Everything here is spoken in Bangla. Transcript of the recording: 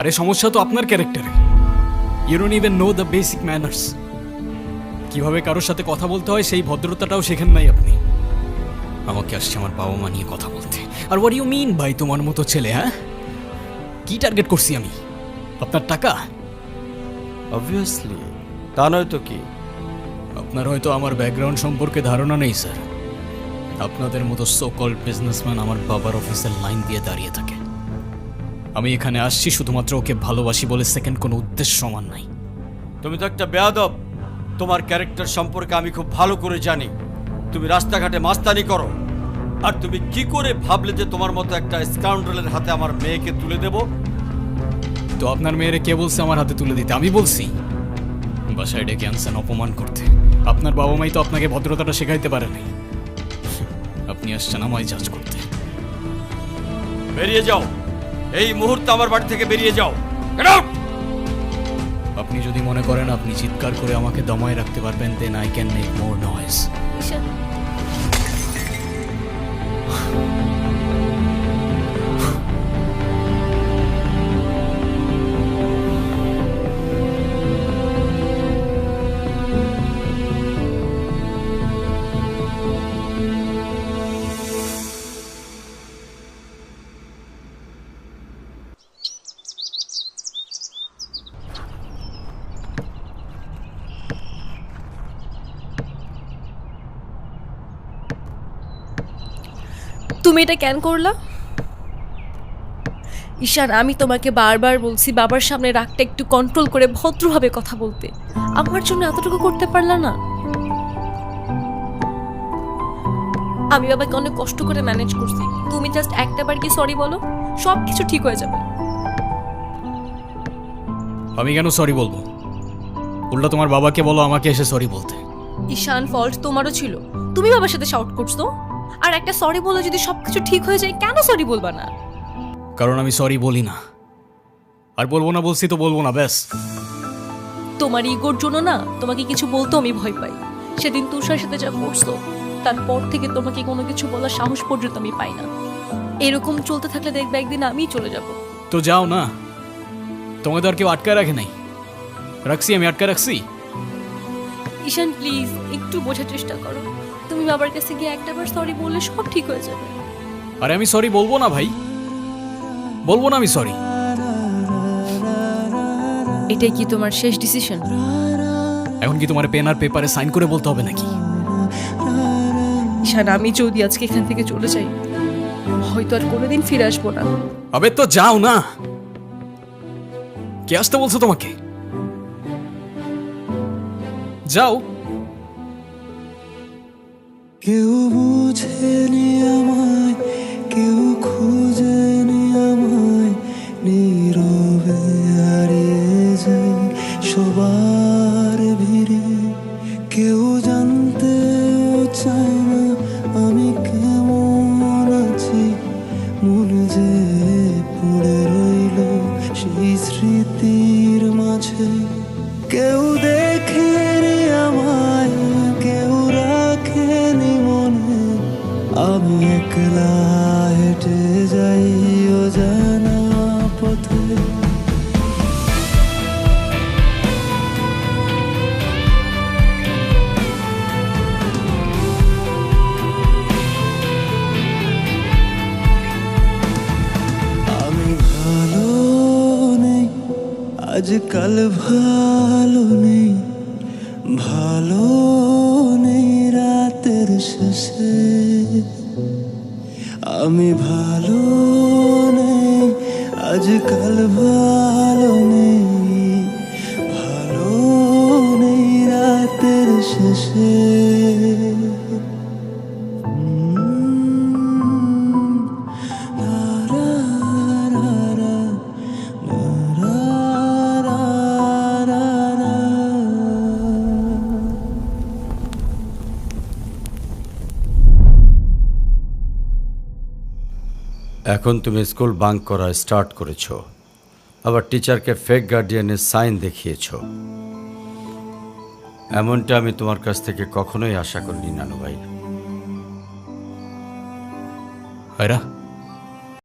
আরে সমস্যা তো আপনার ক্যারেক্টারে। You don't even know the basic manners. কিভাবে কারোর সাথে কথা বলতে হয় সেই ভদ্রতাটাও শেখেন নাই আপনি। আমাকে আসছে আমার বাবা মা নিয়ে কথা বলতে। আর হোয়াট ইউ মিন ভাই তোমার মতো ছেলে? হ্যাঁ, কি টার্গেট করছি আমি? আপনার টাকা? অবভিয়াসলি, তা নয় তো কি। আপনার হয়তো আমার ব্যাকগ্রাউন্ড সম্পর্কে ধারণা নেই স্যার। আপনাদের মতো সো কল্ড বিজনেসম্যান আমার বাবার অফিসের লাইন দিয়ে দাঁড়িয়ে থাকে। আমি এখানে আসছি শুধুমাত্র ওকে ভালোবাসি বলে, সেকেন্ড কোনো উদ্দেশ্য সমান নাই। তুমি তো একটা বেয়াদব। তোমার ক্যারেক্টার সম্পর্কে আমি খুব ভালো করে জানি। তুমি রাস্তাঘাটে মাস্তানি করো। আর তুমি কি করে ভাবলে যে তোমার মতো একটা স্কাউন্ডারের হাতে আমার মেয়েকে তুলে দেব? তো আপনার মেয়েরে কে বলছে আমার হাতে তুলে দিতে? আমি বলছি? বাসায় ডেকে আনছেন অপমান করতে। আপনার বাবা মাই তো আপনাকে ভদ্রতাটা শেখাইতে পারেনি। আপনি আসছেন আমায় জাজ করতে। বেরিয়ে যাও, এই মুহূর্তে আমার বাড়ি থেকে বেরিয়ে যাও। Get out! আপনি যদি মনে করেন আপনি চিৎকার করে আমাকে দমায় রাখতে পারবেন, then I can make more noise. Ishan, তুমি এটা কেন করলা? ঈশান, আমি তোমাকে বারবার বলছি বাবার সামনে রাগটা একটু কন্ট্রোল করে ভদ্রভাবে কথা বলতে। আমার জন্য এতটুকু করতে পারলা না? আমি বাবাকে অনেক কষ্ট করে ম্যানেজ করছি। তুমি জাস্ট একটাবার কি সরি বলো, সব কিছু ঠিক হয়ে যাবে। আমি কেন সরি বলবো? উল্টা তোমার বাবাকে বলো আমাকে এসে সরি বলতে। ঈশান, ফল্ট তোমারও ছিল। তুমি বাবার সাথে শাউট করছো। আর একটা সরি বলে যদি সবকিছু ঠিক হয়ে যায়, কেন সরি বলবা না? কারণ আমি সরি বলি না। আর বলবো না, বলছি তো বলবো না, ব্যাস। তোমার ইগোর জন্য না তোমাকে কিছু বলতেও আমি ভয় পাই। সেদিন তুষার সাথে যা করছো, তারপর থেকে তোমাকে কোনো কিছু বলার সাহস পর্যন্ত আমি পাই না। এরকম চলতে থাকলে দেখবে একদিন আমিই চলে যাব। তো যাও না, তোমাকে তো আর কেউ আটকায় রাখে নাই। রাখছি, আমি আটকায় রাখছি। ঈশান প্লিজ, একটু বোঝার চেষ্টা করো। তুমি বাবার কাছে গিয়ে একটাবার সরি বললে সব ঠিক হয়ে যাবে। আরে আমি সরি বলবো না ভাই, বলবো না আমি সরি। এটাই কি তোমার শেষ ডিসিশন? এখন কি তোমার পেন আর পেপারে সাইন করে বলতে হবে নাকি? ঈশান, আমি যদি আজকে এখান থেকে চলে যাই, হয়তো আর কোনোদিন ফিরে আসবো না। আবে তো যাও না। কে আসতে বলছো তোমাকে? যাও। কেউ বুঝেনি আমায়, কেউ খুঁজেনি আমায়, নীরবে হারিয়ে যাই সবার ভিড়ে। কেউ জানতেও চায় না আমি কেমন আছি, মনে যে পড়ে রইল সেই স্মৃতির মাঝে। কেউ দেখেনি আমায়, কেউ রাখেনি মনে, আমি একলা হেঁটে যাই অজানা পথে। আমি ভালো নেই, আজকাল ভালো নেই, ভালো নেই রাতের শেষে। আমি ভালো নেই, আজকাল ভালো নেই, ভালো নেই রাতের শেষে। এখন তুমি স্কুল বাঙ্ক করা স্টার্ট করেছো, আবার টিচারকে ফেক গার্ডিয়ানের সাইন দেখিয়েছো। এমনটা আমি তোমার কাছ থেকে কখনোই আশা করিনি নানু ভাই। হায়রা,